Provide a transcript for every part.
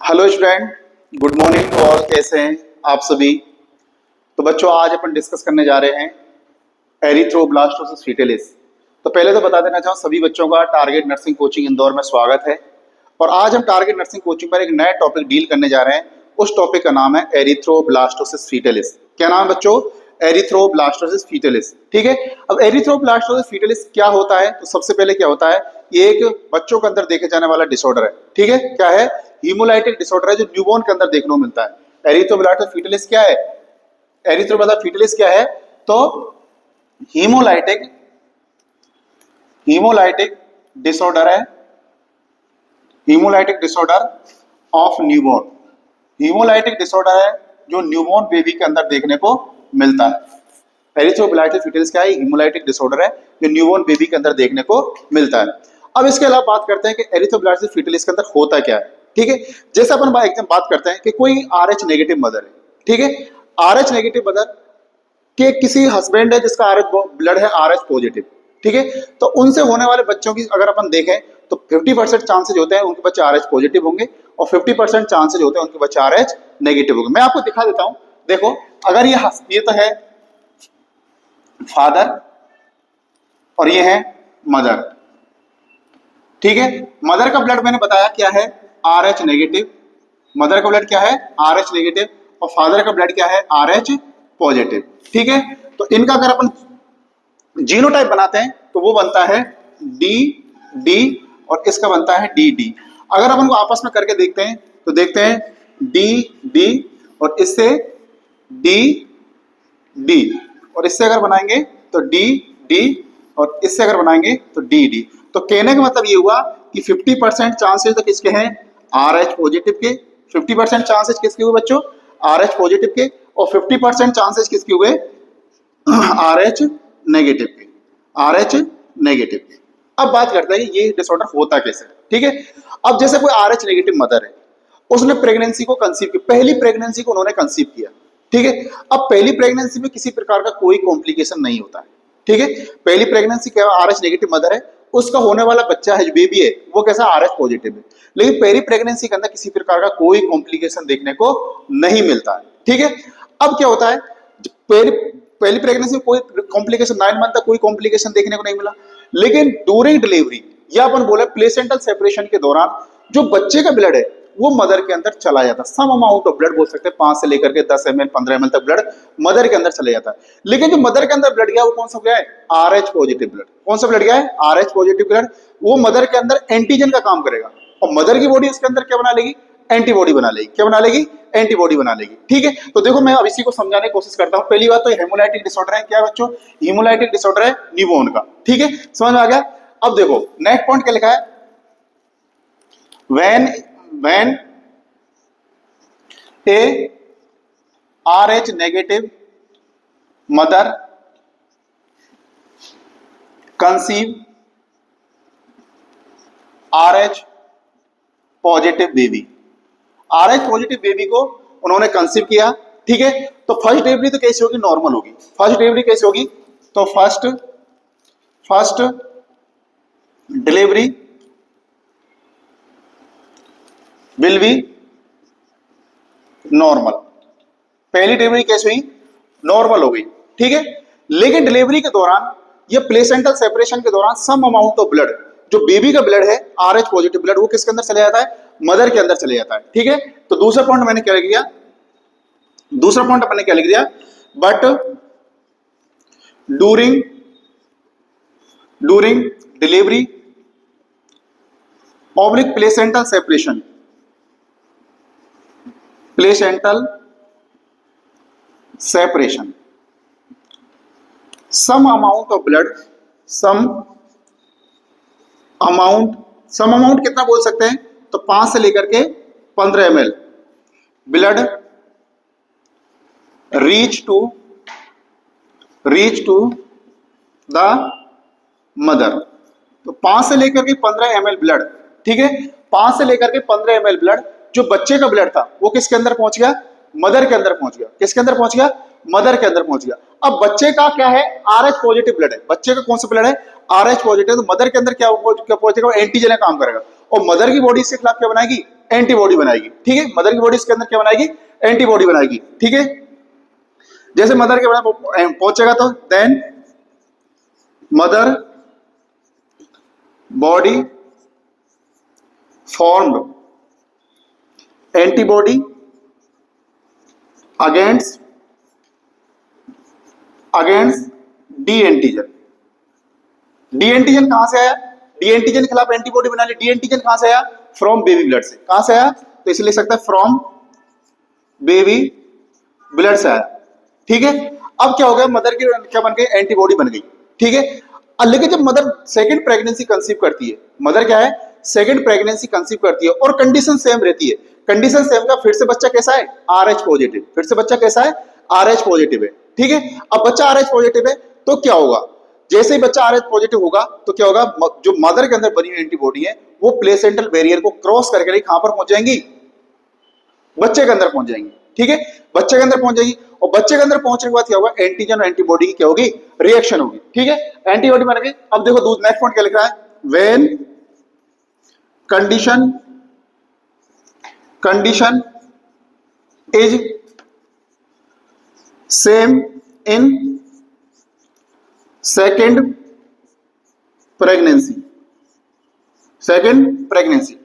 Hello student, good morning to all. कैसे हैं आप सभी? तो बच्चों, आज अपन डिस्कस करने जा रहे हैं एरिथ्रोब्लास्टोसिस फीटालिस। तो पहले तो बता देना चाहूँ सभी बच्चों का टारगेट नर्सिंग कोचिंग इंदौर में स्वागत है। और आज हम टारगेट नर्सिंग कोचिंग पर एक नया टॉपिक डील करने जा रहे हैं। उस टॉपिक का नाम है एरिथ्रोब्लास्टोसिस फीटालिस। क्या नाम है बच्चों? Erythroblastosis fetalis. ठीक है। अब एरिथ्रोब्लास्टोसिस फीटालिस क्या होता है? तो सबसे पहले क्या होता है, ये एक बच्चों के अंदर देखे जाने वाला डिसऑर्डर है। ठीक है, क्या है? हीमोलाइटिक डिसऑर्डर है जो न्यूबॉर्न के अंदर देखने को मिलता है। एरिथ्रोब्लास्टोसिस फीटालिस क्या है? एरिथ्रोब्लास्टोसिस फीटालिस क्या है? तो हीमोलाइटिक हीमोलाइटिक डिसऑर्डर है, haemolytic disorder of newborn. Haemolytic disorder है जो न्यूबॉर्न बेबी के अंदर देखने को मिलता है। एरिथ्रोब्लास्टोसिस फीटालिस क्या है? हीमोलाइटिक डिसऑर्डर है जो न्यूबॉर्न बेबी के अंदर देखने को मिलता है। अब इसके अलावा बात करते हैं कि एरिथ्रोब्लास्टोसिस फीटालिस के अंदर होता क्या है। ठीक है, जैसे अपन एकदम बात करते हैं कि कोई RH नेगेटिव मदर है। ठीक है, RH नेगेटिव मदर के किसी हस्बैंड है जिसका RH ब्लड है RH पॉजिटिव। ठीक है, तो उनसे होने वाले बच्चों की अगर अपन देखें तो 50% चांसेज होते हैं उनके बच्चे RH पॉजिटिव होंगे और 50% चांसेज होते हैं उनके बच्चे RH नेगेटिव होंगे। मैं आपको दिखा देता हूं। देखो, अगर ये तो है फादर और ये है मदर। ठीक है, मदर का ब्लड मैंने बताया क्या है? RH negative. मदर का ब्लड क्या है? RH negative. और फादर का ब्लड क्या है? RH positive. ठीक है, तो इनका अगर अपन जीनोटाइप बनाते हैं तो वो बनता है D और इसका बनता है DD। अगर अपन को आपस में करके देखते हैं तो देखते हैं D और इससे D और इससे अगर बनाएंगे तो D और इससे अगर बनाएंगे तो DD। तो कहने का मतलब ये हुआ कि 50% चांसेस तो किसके हैं? RH पॉजिटिव के। 50% चांसेस किसके हुए बच्चों? RH पॉजिटिव के। और 50% चांसेस किसके हुए? RH नेगेटिव के। RH नेगेटिव के। अब बात करते हैं कि ये डिसऑर्डर होता कैसे। ठीक है, अब जैसे कोई RH नेगेटिव मदर है, उसने प्रेगनेंसी को कंसीव किया, पहली प्रेगनेंसी को उन्होंने कंसीव किया। ठीक है, अब पहली प्रेगनेंसी में किसी प्रकार का कोई कॉम्प्लिकेशन नहीं होता है। ठीक है, पहली प्रेगनेंसी क्या RH नेगेटिव मदर है, उसका होने वाला बच्चा है जो बेबी है वो कैसा? RH पॉजिटिव है। लेकिन पहली प्रेगनेंसी के अंदर किसी प्रकार का कोई कॉम्प्लिकेशन देखने को नहीं मिलता है। ठीक है, अब क्या होता है, पहली प्रेगनेंसी में कोई कॉम्प्लिकेशन 9 मंथ तक कोई कॉम्प्लिकेशन देखने को नहीं मिला। लेकिन ड्यूरिंग डिलीवरी या अपन बोले प्लेसेंटल सेपरेशन के दौरान जो बच्चे का ब्लड है वो मदर के अंदर चला जाता है। सम अमाउंट ऑफ ब्लड बोल सकते हैं, 5 से लेकर के 10 ml 15 ml तक ब्लड मदर के अंदर चले जाता है। लेकिन जो मदर के अंदर ब्लड गया वो कौन सा गया है? RH positive blood. कौन सा ब्लड गया है? RH positive blood. वो मदर के अंदर एंटीजन का काम करेगा और मदर की बॉडी उसके अंदर क्या बना लेगी? एंटीबॉडी बना लेगी। क्या बना लेगी? एंटीबॉडी बना लेगी। ठीक है, तो देखो मैं अब इसी को समझाने की कोशिश करता हूं। पहली बात तो हेमोलाइटिक डिसऑर्डर है। क्या बच्चों? हेमोलाइटिक डिसऑर्डर है न्यूबॉर्न का। ठीक है, समझ में आ गया? अब देखो नेक्स्ट पॉइंट क्या लिखा है? when a RH negative mother conceive RH positive baby. RH positive baby को उन्होंने कंसीव किया। ठीक है, तो फर्स्ट डिलीवरी तो कैसी होगी? नॉर्मल होगी। फर्स्ट डिलीवरी कैसी होगी? तो first delivery will be normal. पहली डिलीवरी कैसे हुई? नॉर्मल हो गई। ठीक है, लेकिन डिलीवरी के दौरान या प्लेसेंटल सेपरेशन के दौरान सम अमाउंट ऑफ ब्लड, जो बेबी का ब्लड है RH पॉजिटिव ब्लड, वो किसके अंदर चले जाता है? मदर के अंदर चले जाता है। ठीक है, तो दूसरा पॉइंट मैंने क्या लिख दिया? दूसरा पॉइंट अपने क्या लिख दिया? But during delivery oblique placental separation, some amount of blood, some amount कितना बोल सकते हैं? तो 5 से लेकर के 15 ml blood reach to the mother. तो 5 से लेकर के 15 ml ब्लड। ठीक है, 5 से लेकर के 15 ml ब्लड जो बच्चे का ब्लड था वो किसके अंदर पहुंच गया? मदर के अंदर पहुंच गया। किसके अंदर पहुंच गया? मदर के अंदर पहुंच गया। अब बच्चे का क्या है? RH पॉजिटिव ब्लड है। बच्चे का कौन सा ब्लड है? RH positive. तो मदर के अंदर क्या पहुंचेगा? एंटीजन काम करेगा और मदर की बॉडी इसके खिलाफ क्या बनाएगी? एंटीबॉडी बनाएगी। ठीक है, मदर की बॉडी इसके अंदर क्या बनाएगी, एंटीबॉडी बनाएगी। ठीक है, जैसे मदर के बड़ा पहुंचेगा तो then mother body formed antibody against D antigen. D antigen कहां से आया, डी एंटीजन के खिलाफ एंटीबॉडी बना ली। डी एंटीजन कहां से आया, फ्रॉम बेबी ब्लड से। कहां से आया, तो इसलिए लिख सकता है फ्रॉम बेबी ब्लड से आया। ठीक है, अब क्या हो गया, मदर की क्या बन गई, एंटीबॉडी बन गई। ठीक है, लेकिन जब मदर सेकंड प्रेगनेंसी कंसीव करती है, मदर क्या है, सेकंड प्रेगनेंसी कंसीव करती है और कंडीशन सेम रहती है। कंडीशन सेम का फिर से बच्चा कैसा है, RH पॉजिटिव। फिर से बच्चा कैसा है, RH पॉजिटिव है। ठीक है, अब बच्चा RH पॉजिटिव है तो क्या होगा, जैसे ही बच्चा RH पॉजिटिव होगा तो क्या होगा, जो मदर के अंदर बनी हुई एंटीबॉडी है वो प्लेसेंटल बैरियर को क्रॉस करके कहां पर पहुंच जाएंगी, बच्चे के अंदर पहुंच जाएंगी। ठीक है, बच्चे के अंदर पहुंच जाएगी और बच्चे के अंदर पहुंचने के बाद क्या होगा, एंटीजन और एंटीबॉडी की क्या होगी, रिएक्शन होगी। ठीक है, एंटीबॉडी बन गई। अब देखो दूसरा नेक्स्ट पॉइंट क्या लिख रहा है, when condition is same in second pregnancy.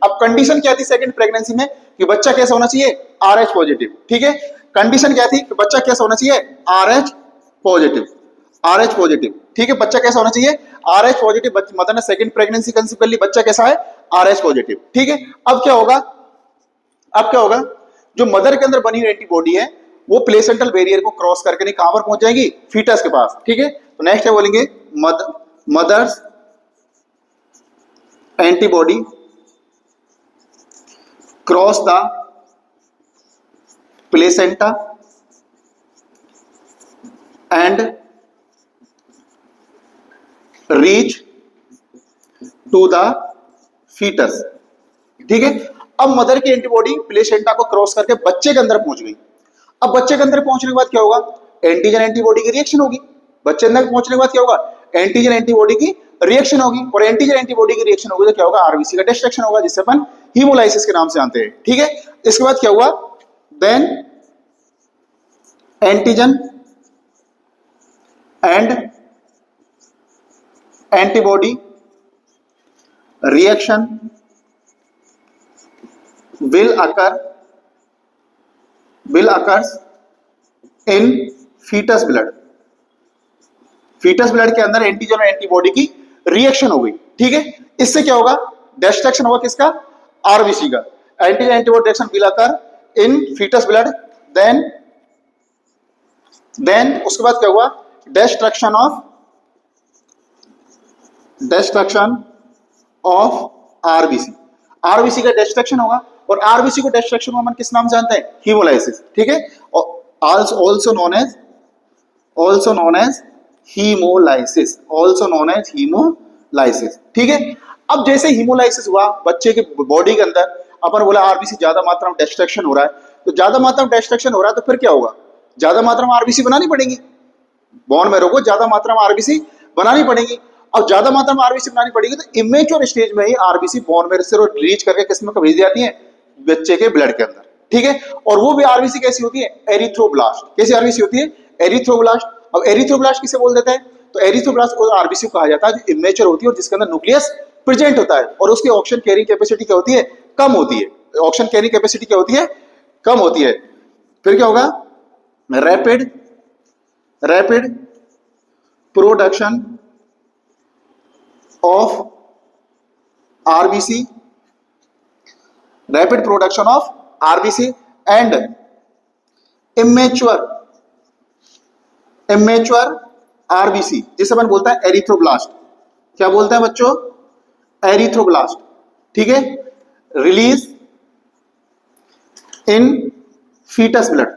अब कंडीशन क्या थी सेकेंड प्रेगनेंसी में, कि बच्चा कैसा होना चाहिए, RH पॉजिटिव। ठीक है, कंडीशन क्या थी कि बच्चा कैसा होना चाहिए, RH पॉजिटिव। ठीक है, बच्चा कैसा होना चाहिए, RH पॉजिटिव। मदर ने सेकंड प्रेगनेंसी कंसीव कर ली, बच्चा कैसा है, RH पॉजिटिव। ठीक है, अब क्या होगा, जो मदर के अंदर बनी हुई एंटीबॉडी है वो प्लेसेंटल बैरियर को क्रॉस करके नहीं कहां पर पहुंच जाएगी, फीटस के पास। ठीक है, तो नेक्स्ट क्या बोलेंगे, mother's antibody cross the placenta and reach to the fetus. ठीक है, अब मदर की एंटीबॉडी प्लेसेंटा को क्रॉस करके बच्चे के अंदर पहुंच गई। अब बच्चे के अंदर पहुंचने के बाद क्या होगा, एंटीजन एंटीबॉडी की रिएक्शन होगी। बच्चे अंदर पहुंचने के बाद क्या होगा, एंटीजन एंटीबॉडी की रिएक्शन होगी और एंटीजन एंटीबॉडी की रिएक्शन होगी तो क्या होगा, आरबीसी का डिस्ट्रक्शन होगा, जिससे अपन हीमोलाइसिस के नाम से जानते हैं। ठीक है, इसके बाद क्या हुआ, then antigen and antibody reaction will occurs in fetus blood। Fetus blood के अंदर एंटीजन और एंटीबॉडी की रिएक्शन हो गई। ठीक है, इससे क्या होगा, डिस्ट्रक्शन होगा किसका, आरबीसी का। Antigen antibody reaction will occur in fetus blood, then उसके बाद क्या हुआ, डिस्ट्रक्शन ऑफ आरबीसी का डिस्ट्रक्शन होगा और आरबीसी को डिस्ट्रक्शन को अपन किस नाम से जानते हैं, हीमोलाइसिस। ठीक है, ऑल्सो नोन एज हीमोलाइसिस। ठीक है, अब जैसे हीमोलाइसिस हुआ बच्चे के बॉडी के अंदर, अपन बोला आरबीसी ज्यादा मात्रा में डिस्ट्रक्शन हो रहा है, तो ज्यादा मात्रा में डिस्ट्रक्शन हो रहा है तो फिर क्या होगा, ज्यादा मात्रा में आरबीसी बनानी पड़ेगी, बोन मैरो को ज्यादा मात्रा में आरबीसी बनानी पड़ेगी। अब ज्यादा मात्रा में आरबीसी बनानी पड़ेगी तो इमेच्योर स्टेज में ही आरबीसी बोन मैरो से रीच करके किस में भेज जाती है, बच्चे के ब्लड के अंदर। ठीक है, और वो भी आरबीसी कैसी होती है, एरिथ्रोब्लास्ट। कैसी आरबीसी होती है, एरिथ्रोब्लास्ट। अब एरिथ्रोब्लास्ट किसे बोल देते हैं, तो एरिथ्रोब्लास्ट को आरबीसी कहा जाता है जो इमेच्योर होती है और जिसके अंदर न्यूक्लियस प्रेजेंट होता है और उसकी ऑक्सीजन कैरिंग कैपेसिटी क्या होती है, कम होती है। ऑक्सीजन कैरिंग कैपेसिटी क्या होती है, कम होती है। फिर क्या होगा, rapid production of RBC and immature RBC, जिसे अपन बोलता है एरिथ्रोब्लास्ट। क्या बोलते हैं बच्चों, एरिथ्रोब्लास्ट। ठीक है, रिलीज इन फीटस ब्लड।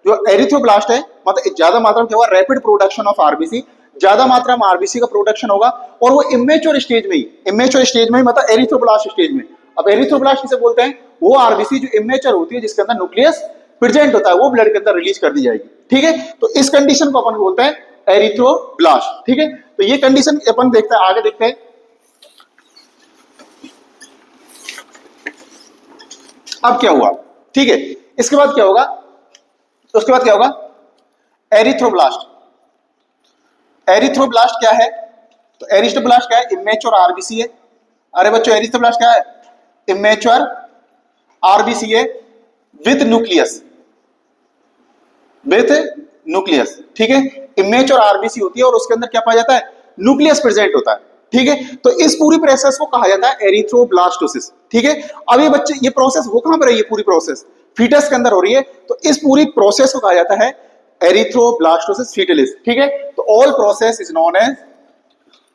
जो एरिथ्रोब्लास्ट है मतलब ज्यादा मात्रा में क्या होगा, रैपिड प्रोडक्शन ऑफ आरबीसी, ज्यादा मात्रा में आरबीसी का प्रोडक्शन होगा और वो इमेच्योर स्टेज में ही मतलब एरिथ्रोब्लास्ट स्टेज में। अब एरिथ्रोब्लास्ट किसे बोलते हैं, वो आरबीसी जो इमेच्योर होती है जिसके अंदर न्यूक्लियस प्रेजेंट होता है, वो ब्लड के अंदर रिलीज कर दी जाएगी। ठीक है, तो इस कंडीशन को अपन बोलते हैं एरिथ्रोब्लास्ट। ठीक है, तो ये कंडीशन अपन देखते हैं, आगे देखते हैं। अब क्या हुआ, ठीक है, इसके बाद क्या होगा, तो उसके बाद क्या होगा, एरिथ्रोब्लास्ट। एरिथ्रोब्लास्ट क्या है, तो एरिथ्रोब्लास्ट क्या है, इमेच्योर आरबीसी है। अरे बच्चों एरिथ्रोब्लास्ट क्या है, इमेच्योर आरबीसी है विथ न्यूक्लियस, विथ न्यूक्लियस, ठीक है, इमेच्योर आरबीसी होती है और उसके अंदर क्या पाया जाता है, न्यूक्लियस प्रेजेंट होता है, ठीक है। तो इस पूरी प्रोसेस को कहा जाता है एरिथ्रोब्लास्टोसिस, ठीक है। अब ये बच्चे ये प्रोसेस हो कहां पर है, ये पूरी प्रोसेस फीटस के अंदर हो रही है, तो इस पूरी प्रोसेस को कहा जाता है एरिथ्रोब्लास्टोसिस फीटलिस, ठीक है। तो all process is known as,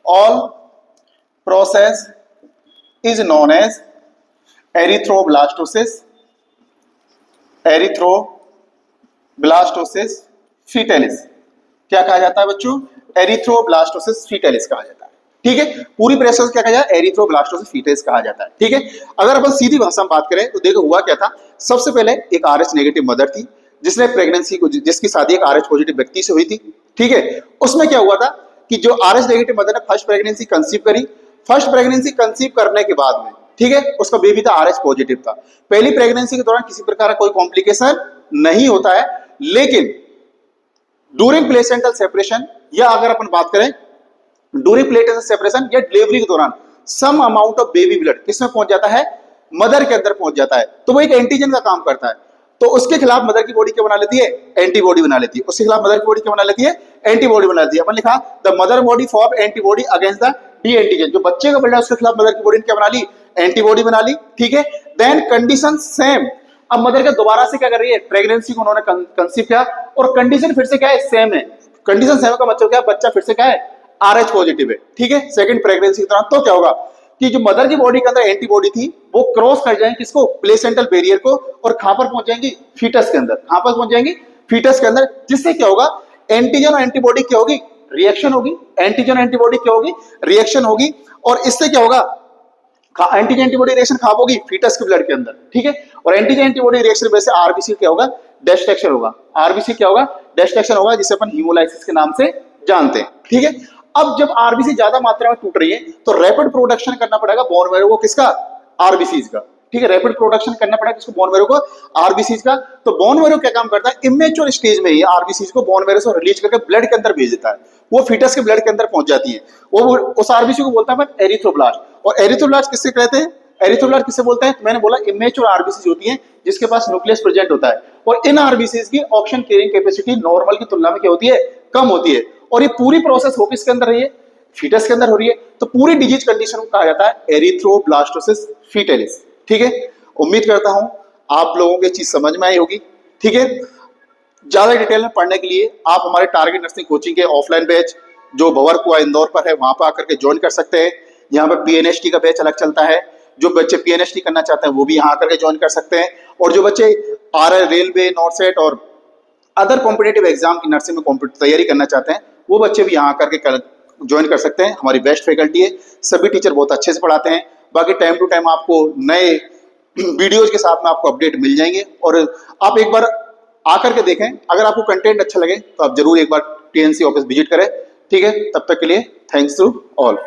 all process is known as erythroblastosis, erythroblastosis fetalis. क्या कहा जाता है बच्चों, एरिथ्रोब्लास्टोसिस फीटलिस कहा जाता है, ठीक है। पूरी प्रोसेस क्या कहा जाता है, एरिथ्रोब्लास्टोसिस फीटलिस कहा जाता है, ठीक है। अगर अपन सीधी भाषा में बात करें तो देखो हुआ क्या था, सबसे पहले एक आरएच नेगेटिव मदर थी जिसने प्रेगनेंसी को, जिसकी शादी एक आरएच पॉजिटिव व्यक्ति से हुई थी, ठीक है। उसमें क्या हुआ था कि जो आरएच नेगेटिव मदर ने फर्स्ट प्रेगनेंसी कंसीव करी, फर्स्ट प्रेगनेंसी कंसीव करने के बाद में, ठीक है, उसका बेबी था आरएच पॉजिटिव था। पहली प्रेगनेंसी के दौरान किसी प्रकार का कोई कॉम्प्लिकेशन नहीं होता है, लेकिन ड्यूरिंग प्लेसेंटल सेपरेशन, या अगर अपन बात करें ड्यूरिंग प्लेसेंटल सेपरेशन या डिलीवरी के दौरान some amount of baby blood किसमें पहुंच जाता है, मदर के अंदर पहुंच जाता है, तो वो एक एंटीजन का काम करता है। तो उसके खिलाफ मदर की बॉडी क्या बना लेती है, एंटीबॉडी बना लेती है। उसके खिलाफ मदर की बॉडी क्या बना लेती है, एंटीबॉडी बना लेती है। अपन लिखा the mother body form antibody against the D antigen, जो बच्चे का ब्लड है उसके खिलाफ मदर की बॉडी ने क्या बना ली, एंटीबॉडी बना ली, ठीक है। देन कंडीशन सेम, अब मदर का दोबारा से क्या कर रही है, प्रेगनेंसी को उन्होंने कंसीव किया और कंडीशन फिर से क्या है, सेम है। कंडीशन सेम का मतलब क्या है, बच्चा फिर से क्या है, आरएच पॉजिटिव है, ठीक है, सेकंड प्रेगनेंसी के दौरान। तो क्या होगा कि जो मदर की बॉडी के अंदर एंटीबॉडी थी वो क्रॉस कर जाएंगे किसको, प्लेसेंटल बैरियर को, और कहां पर पहुंच जाएंगी, फीटस के अंदर। कहां पर पहुंच जाएंगी, फीटस के अंदर, जिससे क्या होगा, एंटीजन और एंटीबॉडी क्या होगी, रिएक्शन होगी। एंटीजन एंटीबॉडी क्या होगी, रिएक्शन होगी, और इससे क्या होगा, एंटीजन एंटीबॉडी रिएक्शन कहां होगी, फीटस के ब्लड के अंदर, ठीक है। और एंटीजन एंटीबॉडी रिएक्शन की वजह से आरबीसी क्या होगा, डिस्ट्रक्शन होगा। आरबीसी क्या होगा, डिस्ट्रक्शन होगा, जिसे अपन हीमोलाइसिस के नाम से जानते हैं, ठीक है। अब जब आरबीसी ज्यादा मात्रा में टूट रही है तो रैपिड प्रोडक्शन करना पड़ेगा बोन मैरो को, किसका, आरबीसीज का, ठीक है। रैपिड प्रोडक्शन करना पड़ेगा किसको, बोन मैरो को, आरबीसीज का। तो बोन मैरो क्या काम करता है, इमेच्योर स्टेज में ही आरबीसीज को बोन मैरो से रिलीज करके ब्लड के अंदर भेज देता है, वो फीटस के ब्लड के अंदर पहुंच जाती है। वो उस आरबीसी को बोलता है एरिथ्रोब्लास्ट। और एरिथ्रोब्लास्ट किससे कहते हैं, एरिथ्रोब्लास्ट किससे बोलते हैं, तो मैंने बोला इमेच्योर आरबीसी होती है जिसके पास न्यूक्लियस प्रेजेंट होता है, और इन आरबीसीज की ऑक्सीजन कैरिंग कैपेसिटी नॉर्मल की तुलना में क्या होती है, कम होती है। और ये पूरी प्रोसेस हो किसके अंदर रही है, फीटस के अंदर हो रही है। तो पूरी डिजीज कंडीशन को कहा जाता है एरिथ्रोब्लास्टोसिस फीटलिस, ठीक है। उम्मीद करता हूं आप लोगों को चीज समझ में आई होगी, ठीक है। ज्यादा डिटेल में पढ़ने के लिए आप हमारे टारगेट नर्सिंग कोचिंग के ऑफलाइन बैच जो भवर कुआ इंदौर पर है वहां पर आकर के ज्वाइन कर सकते हैं। यहाँ पर पीएनएसटी का बैच अलग चलता है, जो बच्चे पीएनएसटी करना चाहते हैं वो भी यहाँ आकर के ज्वाइन कर सकते हैं। और जो बच्चे आरआर, रेलवे, नॉर्सेट और अदर कॉम्पिटेटिव एग्जाम की नर्सिंग में तैयारी करना चाहते हैं वो बच्चे भी यहाँ आकर के ज्वाइन कर सकते हैं। हमारी बेस्ट फैकल्टी है, सभी टीचर बहुत अच्छे से पढ़ाते हैं। बाकी टाइम टू टाइम आपको नए वीडियोज के साथ में आपको अपडेट मिल जाएंगे, और आप एक बार आकर के देखें। अगर आपको कंटेंट अच्छा लगे तो आप जरूर एक बार टीएनसी ऑफिस विजिट करें, ठीक है। तब तक के लिए थैंक्स टू ऑल।